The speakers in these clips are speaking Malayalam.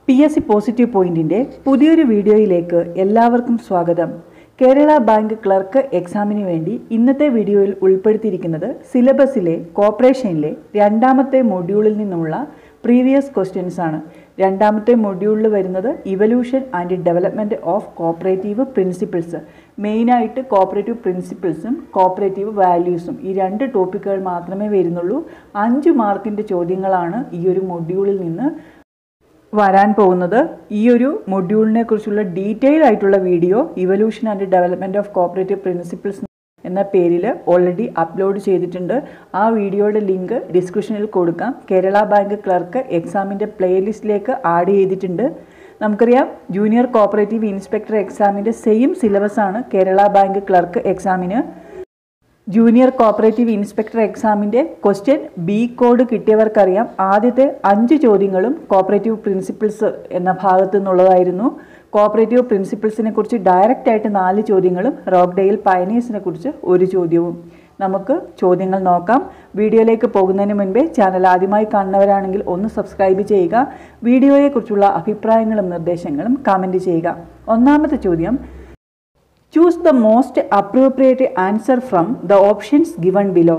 PSC പോസിറ്റീവ് പോയിന്റിന്റെ പുതിയൊരു വീഡിയോയിലേക്ക് എല്ലാവർക്കും സ്വാഗതം. കേരള ബാങ്ക് ക്ലർക്ക് എക്സാമിന് വേണ്ടി ഇന്നത്തെ വീഡിയോയിൽ ഉൾപ്പെടുത്തിയിരിക്കുന്നത് സിലബസിലെ കോർപ്പറേഷനിലെ രണ്ടാമത്തെ മൊഡ്യൂളിൽ നിന്നുള്ള പ്രീവിയസ് ക്വസ്റ്റ്യൻസ് ആണ്. രണ്ടാമത്തെ മൊഡ്യൂളിൽ വരുന്നത് evolution and development of cooperative principles. മെയിനായിട്ട് കോപ്പറേറ്റീവ് പ്രിൻസിപ്പിൾസും കോപ്പറേറ്റീവ് വാല്യൂസും ഈ രണ്ട് ടോപ്പിക്കുകൾ മാത്രമേ വരുന്നുള്ളൂ. 5 മാർക്കിൻ്റെ ചോദ്യങ്ങളാണ് ഈ ഒരു മൊഡ്യൂളിൽ നിന്ന് വരാൻ പോകുന്നത്. ഈ ഒരു മൊഡ്യൂളിനെ കുറിച്ചുള്ള ഡീറ്റെയിൽ ആയിട്ടുള്ള video evolution and development of cooperative principles എന്ന പേരിൽ ഓൾറെഡി അപ്ലോഡ് ചെയ്തിട്ടുണ്ട്. ആ വീഡിയോയുടെ ലിങ്ക് ഡിസ്ക്രിപ്ഷനിൽ കൊടുക്കാം. കേരള ബാങ്ക് ക്ലർക്ക് എക്സാമിൻ്റെ പ്ലേലിസ്റ്റിലേക്ക് ആഡ് ചെയ്തിട്ടുണ്ട്. നമുക്കറിയാം ജൂനിയർ കോപ്പറേറ്റീവ് ഇൻസ്പെക്ടർ എക്സാമിൻ്റെ സെയിം സിലബസാണ് കേരള ബാങ്ക് ക്ലർക്ക് എക്സാമിന്. ജൂനിയർ കോപ്പറേറ്റീവ് ഇൻസ്പെക്ടർ എക്സാമിൻ്റെ ക്വസ്റ്റ്യൻ ബി കോഡ് കിട്ടിയവർക്കറിയാം. ആദ്യത്തെ 5 ചോദ്യങ്ങളും കോപ്പറേറ്റീവ് പ്രിൻസിപ്പിൾസ് എന്ന ഭാഗത്തു നിന്നുള്ളതായിരുന്നു. കോപ്പറേറ്റീവ് പ്രിൻസിപ്പിൾസിനെ കുറിച്ച് ഡയറക്റ്റ് ആയിട്ട് 4 ചോദ്യങ്ങളും റോക്ക്ഡെയിൽ പയനീഴ്സിനെ കുറിച്ച് 1 ചോദ്യവും. നമുക്ക് ചോദ്യങ്ങൾ നോക്കാം. വീഡിയോയിലേക്ക് പോകുന്നതിന് മുൻപേ ചാനൽ ആദ്യമായി കാണുന്നവരാണെങ്കിൽ ഒന്ന് സബ്സ്ക്രൈബ് ചെയ്യുക. വീഡിയോയെക്കുറിച്ചുള്ള അഭിപ്രായങ്ങളും നിർദ്ദേശങ്ങളും കമൻറ്റ് ചെയ്യുക. ഒന്നാമത്തെ ചോദ്യം, choose the most appropriate answer from the options given below.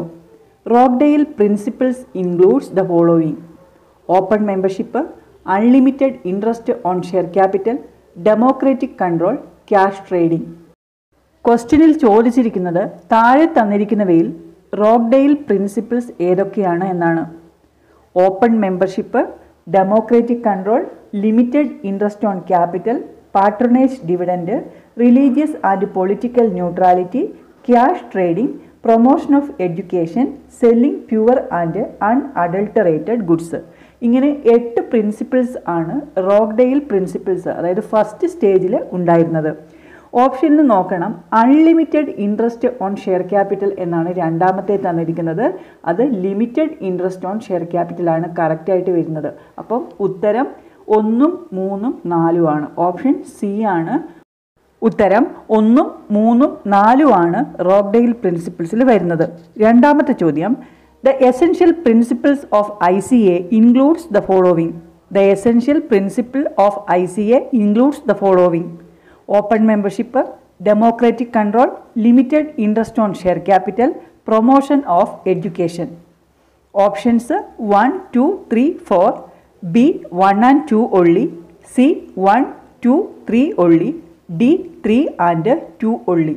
Rockdale principles includes the following: open membership, unlimited interest on share capital, democratic control, cash trading. ക്വസ്റ്റ്യനിൽ ചോദിച്ചിരിക്കുന്നത് താഴെ തന്നിരിക്കുന്നവയിൽ റോക്ക്ഡെയിൽ പ്രിൻസിപ്പിൾസ് ഏതൊക്കെയാണ് എന്നാണ്. Open membership, democratic control, limited interest on capital, patronage dividend, religious and political neutrality, cash trading, promotion of education, selling pure and unadulterated goods. ഇങ്ങനെ 8 പ്രിൻസിപ്പിൾസ് ആണ് റോക്ക്ഡെയിൽ പ്രിൻസിപ്പിൾസ്, അതായത് ഫസ്റ്റ് സ്റ്റേജിൽ ഉണ്ടായിരുന്നത്. ഓപ്ഷനിൽ നോക്കണം, unlimited interest on share capital എന്നാണ് രണ്ടാമത്തെ തന്നിരിക്കുന്നത്. അത് ലിമിറ്റഡ് ഇൻട്രസ്റ്റ് ഓൺ ഷെയർ ക്യാപിറ്റലാണ് കറക്റ്റായിട്ട് വരുന്നത്. അപ്പം ഉത്തരം 1, 3, 4 ആണ്. ഓപ്ഷൻ സി ആണ് ഉത്തരം. 1, 3, 4 ആണ് റോക്ക്ഡെയിൽ പ്രിൻസിപ്പിൾസിൽ വരുന്നത്. രണ്ടാമത്തെ ചോദ്യം, the essential principles of ICA includes the following. The essential principle of ICA includes the following: open membership, democratic control, limited interest on share capital, promotion of education. Options 1, 2, 3, 4. B 1 and 2 only, C 1, 2, 3 only, D 3 and 2 only.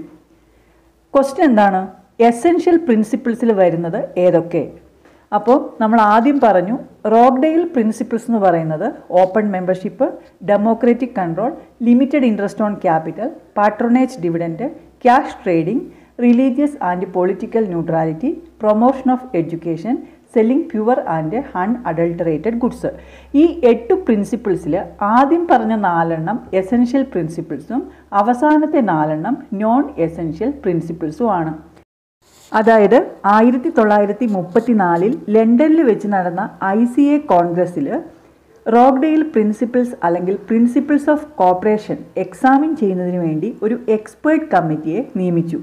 Question എന്താണ്? എസെൻഷ്യൽ പ്രിൻസിപ്പിൾസിൽ വരുന്നത് ഏതൊക്കെ? അപ്പോൾ നമ്മൾ ആദ്യം പറഞ്ഞു റോക്ക്ഡെയിൽ പ്രിൻസിപ്പിൾസ് എന്ന് പറയുന്നത് open membership, democratic control, limited interest on capital, patronage dividend, cash trading, religious and political neutrality, promotion of education, selling pure and unadulterated goods. ഈ 8 പ്രിൻസിപ്പിൾസിൽ ആദ്യം പറഞ്ഞ 4 എസെൻഷ്യൽ പ്രിൻസിപ്പിൾസും അവസാനത്തെ 4 നോൺ എസെൻഷ്യൽ പ്രിൻസിപ്പിൾസും ആണ്. അതായത് 1934 ലണ്ടനിൽ വെച്ച് നടന്ന ICA കോൺഗ്രസ്സിൽ റോക്ക്ഡെയിൽ പ്രിൻസിപ്പിൾസ് അല്ലെങ്കിൽ പ്രിൻസിപ്പിൾസ് ഓഫ് കോർപ്പറേഷൻ എക്സാമിൻ ചെയ്യുന്നതിന് വേണ്ടി ഒരു എക്സ്പേർട്ട് കമ്മിറ്റിയെ നിയമിച്ചു.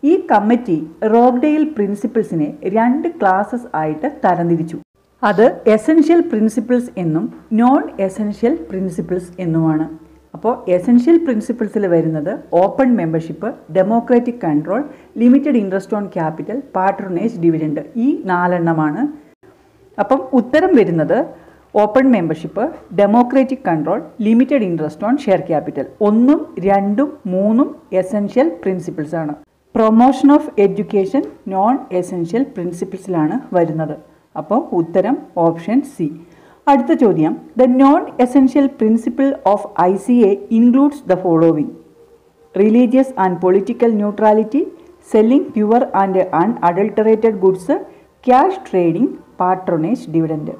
ഈ കമ്മിറ്റി റോക്ക്ഡെയിൽ പ്രിൻസിപ്പിൾസിനെ 2 ക്ലാസസ് ആയിട്ട് തരംതിരിച്ചു. അത് എസെൻഷ്യൽ പ്രിൻസിപ്പിൾസ് എന്നും നോൺ എസെൻഷ്യൽ പ്രിൻസിപ്പിൾസ് എന്നുമാണ്. അപ്പോൾ എസെൻഷ്യൽ പ്രിൻസിപ്പിൾസിൽ വരുന്നത് open membership, democratic control, limited interest on capital, patronage dividend, ഈ 4 അപ്പം ഉത്തരം വരുന്നത് open membership, democratic control, limited interest on share capital. 1, 2, 3 essential principles ആണ്. Promotion of education non essential പ്രിൻസിപ്പിൾസിലാണ് വരുന്നത്. അപ്പോൾ ഉത്തരം ഓപ്ഷൻ സി. അടുത്ത ചോദ്യം, the non essential principle of ICA includes the following: religious and political neutrality, selling pure and unadulterated goods, cash trading, patronage dividend.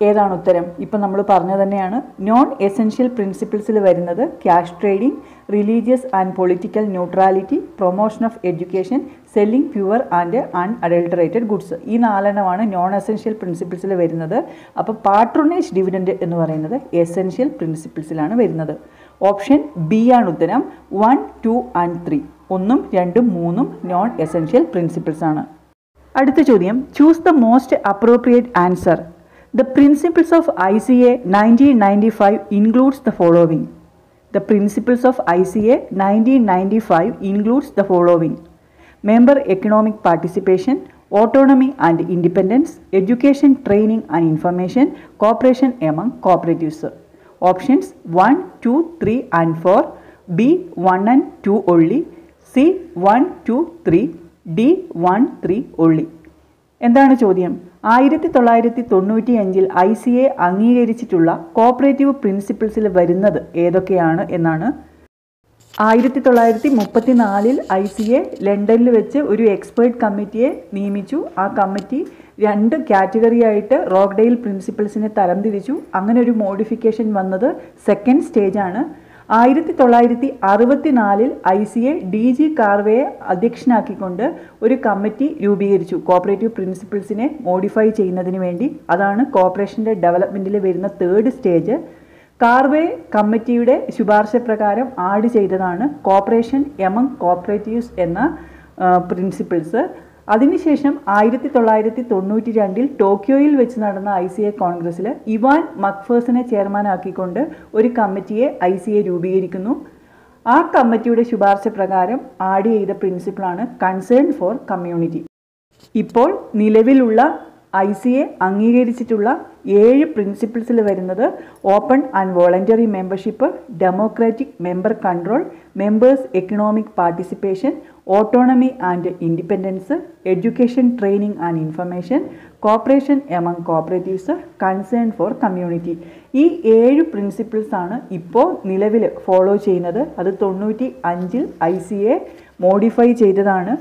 ഏതാണ് ഉത്തരം? ഇപ്പം നമ്മൾ പറഞ്ഞു തന്നെയാണ്. നോൺ എസെൻഷ്യൽ പ്രിൻസിപ്പിൾസിൽ വരുന്നത് cash trading, religious and political neutrality, promotion of education, selling pure and unadulterated goods. ഈ 4 നോൺ എസെൻഷ്യൽ പ്രിൻസിപ്പിൾസിൽ വരുന്നത്. അപ്പോൾ പാട്രോണേജ് ഡിവിഡൻഡ് എന്ന് പറയുന്നത് എസെൻഷ്യൽ പ്രിൻസിപ്പിൾസിലാണ് വരുന്നത്. ഓപ്ഷൻ ബി ആണ് ഉത്തരം. 1, 2 and 3 1, 2, 3 നോൺ എസെൻഷ്യൽ പ്രിൻസിപ്പിൾസ് ആണ്. അടുത്ത ചോദ്യം, choose the most appropriate answer. The principles of ICA 1995 includes the following. The principles of ICA 1995 includes the following. Member economic participation, autonomy and independence, education, training and information, cooperation among cooperatives. Options 1, 2, 3 and 4, B 1 and 2 only, C 1, 2, 3, D 1, 3 only. എന്താണ് ചോദ്യം? 1995 ICA അംഗീകരിച്ചിട്ടുള്ള കോപ്പറേറ്റീവ് പ്രിൻസിപ്പിൾസിൽ വരുന്നത് ഏതൊക്കെയാണ് എന്നാണ്. 1934 ICA ലണ്ടനിൽ വെച്ച് ഒരു എക്സ്പേർട്ട് കമ്മിറ്റിയെ നിയമിച്ചു. ആ കമ്മിറ്റി 2 കാറ്റഗറി ആയിട്ട് റോക്ക്ഡെയിൽ പ്രിൻസിപ്പിൾസിനെ തരംതിരിച്ചു. അങ്ങനെ ഒരു മോഡിഫിക്കേഷൻ വന്നത് സെക്കൻഡ് സ്റ്റേജാണ്. 1964 ICA DG കാർവേയെ അധ്യക്ഷനാക്കിക്കൊണ്ട് ഒരു കമ്മിറ്റി രൂപീകരിച്ചു കോപ്പറേറ്റീവ് പ്രിൻസിപ്പിൾസിനെ മോഡിഫൈ ചെയ്യുന്നതിന് വേണ്ടി. അതാണ് കോപ്പറേഷൻ്റെ ഡെവലപ്മെൻറ്റിൽ വരുന്ന തേർഡ് സ്റ്റേജ്. കാർവേ കമ്മിറ്റിയുടെ ശുപാർശ പ്രകാരം ആഡ് ചെയ്തതാണ് കോപ്പറേഷൻ എമംഗ് കോപ്പറേറ്റീവ്സ് എന്ന പ്രിൻസിപ്പിൾസ്. അതിനുശേഷം 1992 ടോക്കിയോയിൽ വെച്ച് നടന്ന ICA കോൺഗ്രസ്സിൽ ഇവാൻ മക്ഫേഴ്സനെ ചെയർമാനാക്കിക്കൊണ്ട് ഒരു കമ്മിറ്റിയെ ICA രൂപീകരിക്കുന്നു. ആ കമ്മിറ്റിയുടെ ശുപാർശ പ്രകാരം ആഡ് ചെയ്ത പ്രിൻസിപ്പിളാണ് കൺസേൺ ഫോർ കമ്മ്യൂണിറ്റി. ഇപ്പോൾ നിലവിലുള്ള ICA അംഗീകരിച്ചിട്ടുള്ള 7 പ്രിൻസിപ്പിൾസിൽ വരുന്നത് open and voluntary membership, democratic member control, members economic participation, autonomy and independence, education, training and information, corporation among cooperatives, concern for community. ഈ 7 പ്രിൻസിപ്പിൾസാണ് ഇപ്പോൾ നിലവിൽ ഫോളോ ചെയ്യുന്നത്. അത് 95 ICA മോഡിഫൈ ചെയ്തതാണ്.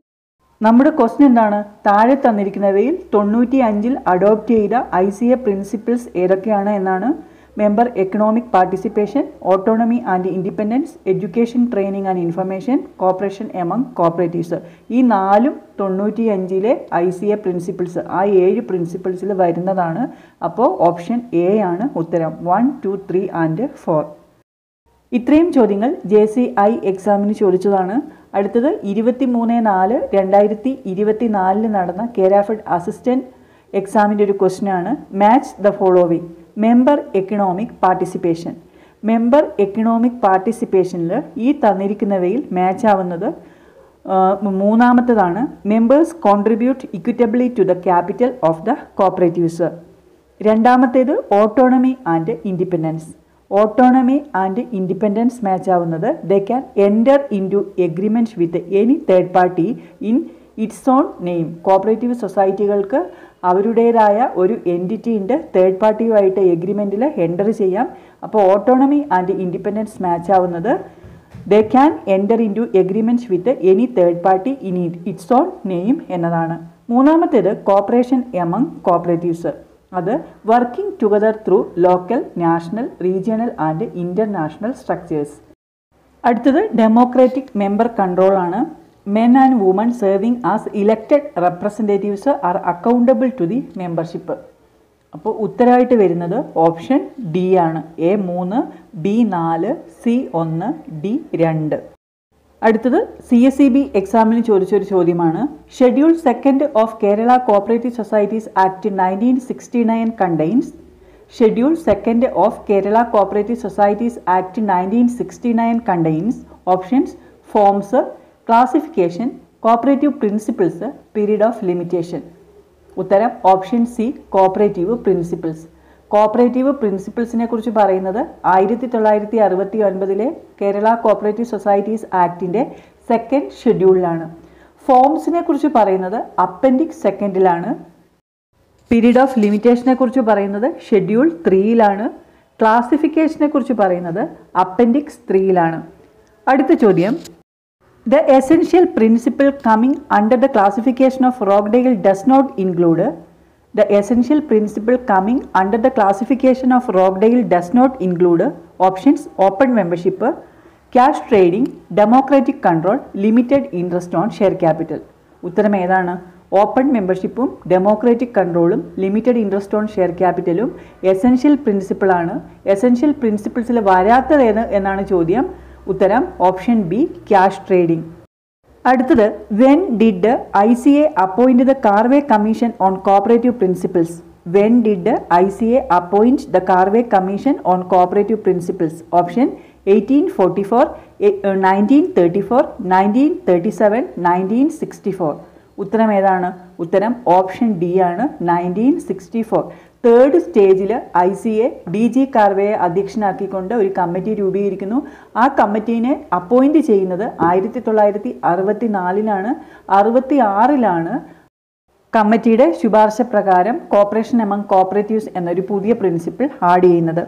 നമ്മുടെ ക്വസ്റ്റ്യൻ എന്താണ്? താഴെ തന്നിരിക്കുന്നവയിൽ 95 അഡോപ്റ്റ് ചെയ്ത ICA പ്രിൻസിപ്പിൾസ് ഏതൊക്കെയാണ് എന്നാണ്. Member economic participation, autonomy and independence, education, training and information, corporation among cooperatives. ഈ 4 95 ICA പ്രിൻസിപ്പിൾസ്, ആ 7 പ്രിൻസിപ്പിൾസിൽ വരുന്നതാണ്. അപ്പോൾ ഓപ്ഷൻ എ ആണ് ഉത്തരം. 1, 2, 3 ആൻഡ് 4. ഇത്രയും ചോദ്യങ്ങൾ JCI എക്സാമിന് ചോദിച്ചതാണ്. അടുത്തത് 23/4/2024 നടന്ന കേരാഫഡ് അസിസ്റ്റൻറ്റ് എക്സാമിൻ്റെ ഒരു ക്വസ്റ്റ്യനാണ്. Match the following. Member economic participation. Member economic പാർട്ടിസിപ്പേഷനിൽ ഈ തന്നിരിക്കുന്നവയിൽ മാച്ച് ആവുന്നത് മൂന്നാമത്തേതാണ്. Members contribute equitably to the capital of the cooperatives. രണ്ടാമത്തേത് autonomy and independence. Autonomy and independence match ആവുന്നത് they can enter into agreement with any third party in its own name. Cooperative സൊസൈറ്റികൾക്ക് അവരുടേതായ ഒരു എൻറ്റിറ്റി ഉണ്ട്, തേർഡ് പാർട്ടിയുമായിട്ട് എഗ്രിമെൻറ്റിൽ എൻ്റർ ചെയ്യാം. അപ്പോൾ ഓട്ടോണമി ആൻഡ് ഇൻഡിപെൻഡൻസ് മാച്ച് ആവുന്നത് they can enter into agreements with any third party in its own name എന്നതാണ്. മൂന്നാമത്തേത് കോപ്പറേഷൻ എമംഗ് കോപ്പറേറ്റീവ്സ്. അത് working together through local, national, regional and international structures. അടുത്തത് ഡെമോക്രാറ്റിക് മെമ്പർ കൺട്രോൾ ആണ്. Men and women serving as elected representatives are accountable to the membership. അപ്പോൾ ഉത്തരമായിട്ട് വരുന്നത് ഓപ്ഷൻ ഡി ആണ്. A 3, B 4, C 1, D 2. അടുത്തത് CSEB എക്സാമിന് ചോദിച്ചൊരു ചോദ്യമാണ്. Schedule 2 of Kerala cooperative societies act 1969 contains. Schedule 2 of Kerala cooperative societies act 1969 contains options forms, classification, cooperative principles, period of limitation. ഉത്തരം option C cooperative principles. Cooperative പ്രിൻസിപ്പിൾസിനെ കുറിച്ച് പറയുന്നത് 1969 കേരള കോപ്പറേറ്റീവ് സൊസൈറ്റീസ് ആക്ടിൻ്റെ 2nd ഷെഡ്യൂളിലാണ്. ഫോംസിനെ കുറിച്ച് പറയുന്നത് അപ്പൻഡിക്സ് 2ലാണ്. പീരീഡ് ഓഫ് ലിമിറ്റേഷനെ കുറിച്ച് പറയുന്നത് ഷെഡ്യൂൾ 3ലാണ്. ക്ലാസിഫിക്കേഷനെ കുറിച്ച് പറയുന്നത് അപ്പൻഡിക്സ് 3ലാണ്. അടുത്ത ചോദ്യം. The essential principle coming under the classification of Rockdale does not include. The essential principle coming under the classification of Rockdale does not include options open membership, cash trading, democratic control, limited interest on share capital. ഉത്തരം ഏതാണ്? ഓപ്പൺ മെമ്പർഷിപ്പും ഡെമോക്രാറ്റിക് കൺട്രോളും ലിമിറ്റഡ് ഇൻട്രസ്റ്റ് ഓൺ ഷെയർ ക്യാപിറ്റലും എസെൻഷ്യൽ പ്രിൻസിപ്പിളാണ്. എസെൻഷ്യൽ പ്രിൻസിപ്പിൾസിൽ വരാത്തത് എന്നാണ് ചോദ്യം. ഉത്തരം ഓപ്ഷൻ ബി ക്യാഷ് ട്രേഡിംഗ്. അടുത്തത് when did ICA appoint the Karve commission on cooperative principles. When did ICA appoint the Carvey Commission on Cooperative Principles? Option 1844, 1934, 1937, 1964. ഉത്തരം ഏതാണ്? ഉത്തരം ഓപ്ഷൻ ഡി ആണ്, 1964. തേർഡ് സ്റ്റേജിൽ ICA DG കാർവേയെ അധ്യക്ഷനാക്കിക്കൊണ്ട് ഒരു കമ്മിറ്റി രൂപീകരിക്കുന്നു. ആ കമ്മിറ്റീനെ അപ്പോയിൻറ്റ് ചെയ്യുന്നത് 1964-ലാണ്. 66-ലാണ് കമ്മിറ്റിയുടെ ശുപാർശ പ്രകാരം കോപ്പറേഷൻ എമംഗ് കോപ്പറേറ്റീവ്സ് എന്നൊരു പുതിയ പ്രിൻസിപ്പിൾ ആഡ് ചെയ്യുന്നത്.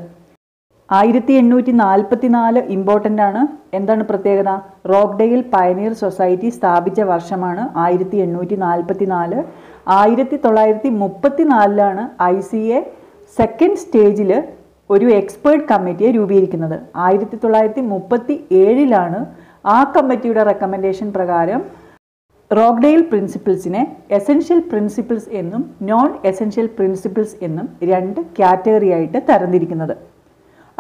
1844 ഇമ്പോർട്ടൻ്റ് ആണ്. എന്താണ് പ്രത്യേകത? റോക്ക്ഡെയിൽ പയനീർ സൊസൈറ്റി സ്ഥാപിച്ച വർഷമാണ് 1844. 1934-ലാണ് ICA സെക്കൻഡ് സ്റ്റേജിൽ ഒരു എക്സ്പേർട്ട് കമ്മിറ്റിയെ രൂപീകരിക്കുന്നത്. 1937-ലാണ് ആ കമ്മിറ്റിയുടെ റെക്കമെൻഡേഷൻ പ്രകാരം റോക്ക്ഡെയിൽ പ്രിൻസിപ്പിൾസിനെ എസെൻഷ്യൽ പ്രിൻസിപ്പിൾസ് എന്നും നോൺ എസെൻഷ്യൽ പ്രിൻസിപ്പിൾസ് എന്നും രണ്ട് കാറ്റഗറി ആയിട്ട് തരംതിരിക്കുന്നത്.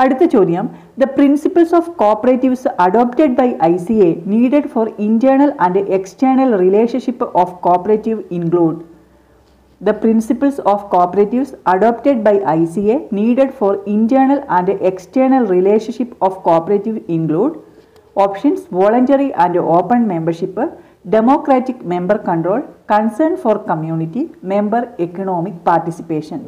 അടുത്ത ചോദ്യം, the principles of cooperatives adopted by ICA needed for internal and external relationship of cooperative include. The principles of cooperatives adopted by ICA needed for internal and external relationship of cooperative include options: voluntary and open membership, democratic member control, concern for community, member economic participation.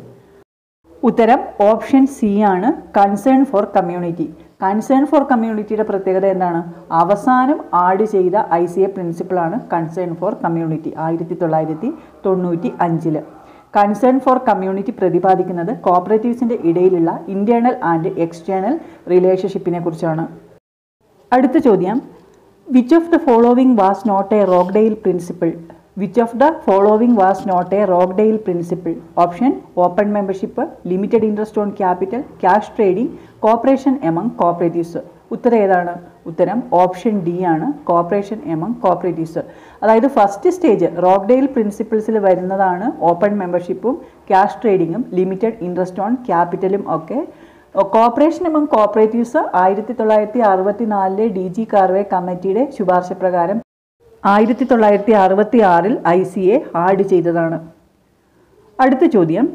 ഉത്തരം ഓപ്ഷൻ സി ആണ്, concern for community. Concern for കമ്മ്യൂണിറ്റിയുടെ പ്രത്യേകത എന്താണ്? അവസാനം ആഡ് ചെയ്ത ICA പ്രിൻസിപ്പിളാണ് concern for community 1995. Concern for community പ്രതിപാദിക്കുന്നത് കോപ്പറേറ്റീവ്സിൻ്റെ ഇടയിലുള്ള ഇന്റേണൽ ആൻഡ് എക്സ്റ്റേണൽ റിലേഷൻഷിപ്പിനെ കുറിച്ചാണ്. അടുത്ത ചോദ്യം, which of the following was not a Rochdale principle? Which of the following was not a Rockdale principle? Option: open membership, limited interest on capital, cash trading, cooperation among cooperatives. ഉത്തരം ഏതാണ്? ഉത്തരം ഓപ്ഷൻ ഡി ആണ്, കോപ്പറേഷൻ എമംഗ് കോപ്പറേറ്റീവ്സ്. അതായത് ഫസ്റ്റ് സ്റ്റേജ് റോക്ക്ഡെയിൽ പ്രിൻസിപ്പിൾസിൽ വരുന്നതാണ് ഓപ്പൺ മെമ്പർഷിപ്പും ക്യാഷ് ട്രേഡിങ്ങും ലിമിറ്റഡ് ഇൻട്രസ്റ്റ് ഓൺ ക്യാപിറ്റലും ഒക്കെ. Cooperation among cooperatives 1964 DG Karve കമ്മിറ്റിയുടെ ശുപാർശ പ്രകാരം 1966 ICA ആഡ് ചെയ്തതാണ്. അടുത്ത ചോദ്യം,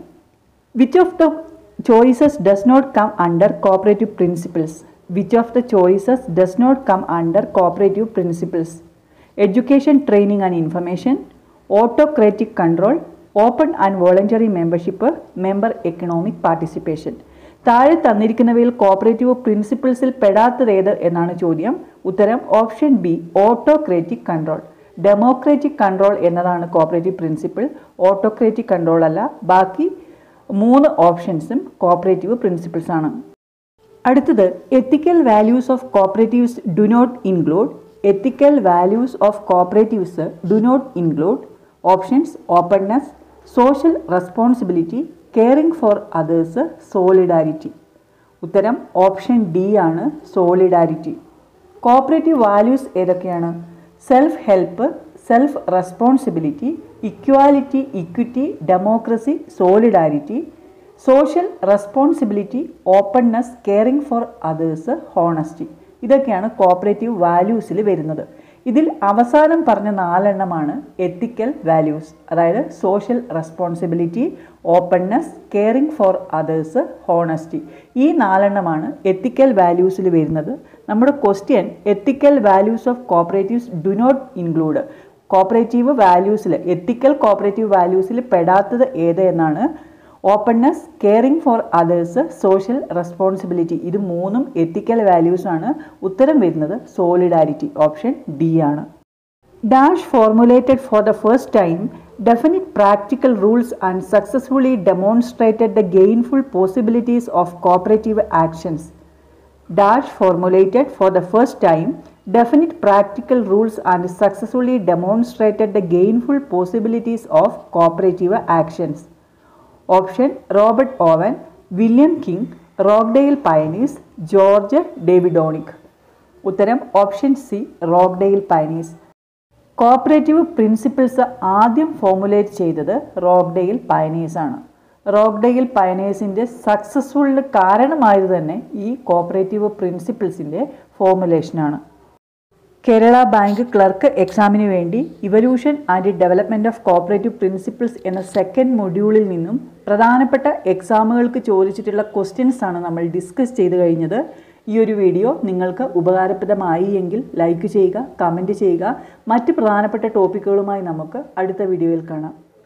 which of the choices does not come under cooperative principles? Which of the choices does not come under cooperative principles? Education, training and information, autocratic control, open and voluntary membership, member economic participation. താഴെ തന്നിരിക്കുന്നവയിൽ കോപ്പറേറ്റീവ് പ്രിൻസിപ്പിൾസിൽ പെടാത്തത് ഏത് എന്നാണ് ചോദ്യം. ഉത്തരം option B, autocratic control. Democratic control എന്നതാണ് കോപ്പറേറ്റീവ് പ്രിൻസിപ്പിൾ, ഓട്ടോക്രാറ്റിക് കൺട്രോൾ അല്ല. ബാക്കി 3 ഓപ്ഷൻസും കോപ്പറേറ്റീവ് പ്രിൻസിപ്പിൾസ് ആണ്. അടുത്തത്, ethical values of cooperatives do not include. Ethical values of cooperatives do not include options: openness, social responsibility, caring for others, solidarity. ഉത്തരം ഓപ്ഷൻ ഡി ആണ്, സോളിഡാരിറ്റി. കോപ്പറേറ്റീവ് വാല്യൂസ് ഏതൊക്കെയാണ്? Self help, self responsibility, equality, equity, democracy, solidarity, social responsibility, openness, caring for others, honesty. ഇതൊക്കെയാണ് കോപ്പറേറ്റീവ് വാല്യൂസിൽ വരുന്നത്. ഇതിൽ അവസാനം പറഞ്ഞ 4 എണ്ണമാണ് എത്തിക്കൽ വാല്യൂസ്. അതായത് social responsibility, openness, caring for others, honesty. ഈ 4 എണ്ണമാണ് എത്തിക്കൽ വാല്യൂസിൽ വരുന്നത്. നമ്മുടെ question, ethical values of cooperatives do not include. Cooperative വാല്യൂസിൽ, എത്തിക്കൽ കോപ്പറേറ്റീവ് വാല്യൂസിൽ പെടാത്തത് ഏത് എന്നാണ്. Openness, caring for others, social responsibility. ഇത് 3ഉം എത്തിക്കൽ വാല്യൂസ് ആണ്. ഉത്തരം വരുന്നത് സോളിഡാരിറ്റി, ഓപ്ഷൻ ഡി ആണ്. Dash formulated for the first time definite practical rules and successfully demonstrated the gainful possibilities of cooperative actions. Dash formulated for the first time definite practical rules and successfully demonstrated the gainful possibilities of cooperative actions. Option: Robert Owen, William King, Rockdale Pioneers, George Davidonic. ഉത്തരം option C, Rochdale pioneers. Cooperative principles ആദ്യം ഫോർമുലേറ്റ് ചെയ്തത് റോക്ക്ഡെയിൽ പയനീസ് ആണ്. റോക്ക്ഡെയിൽ പയനീസിൻ്റെ സക്സസ്ഫുള്ളിന് കാരണമായത് തന്നെ ഈ കോപ്പറേറ്റീവ് പ്രിൻസിപ്പിൾസിൻ്റെ ഫോർമുലേഷനാണ്. കേരള ബാങ്ക് ക്ലർക്ക് എക്സാമിന് വേണ്ടി evolution and development of cooperative principles എന്ന സെക്കൻഡ് മൊഡ്യൂളിൽ നിന്നും പ്രധാനപ്പെട്ട എക്സാമുകൾക്ക് ചോദിച്ചിട്ടുള്ള ക്വസ്റ്റ്യൻസ് ആണ് നമ്മൾ ഡിസ്കസ് ചെയ്ത് കഴിഞ്ഞത്. ഈ ഒരു വീഡിയോ നിങ്ങൾക്ക് ഉപകാരപ്രദമായി എങ്കിൽ ലൈക്ക് ചെയ്യുക, കമൻറ്റ് ചെയ്യുക. മറ്റ് പ്രധാനപ്പെട്ട ടോപ്പിക്കുകളുമായി നമുക്ക് അടുത്ത വീഡിയോയിൽ കാണാം.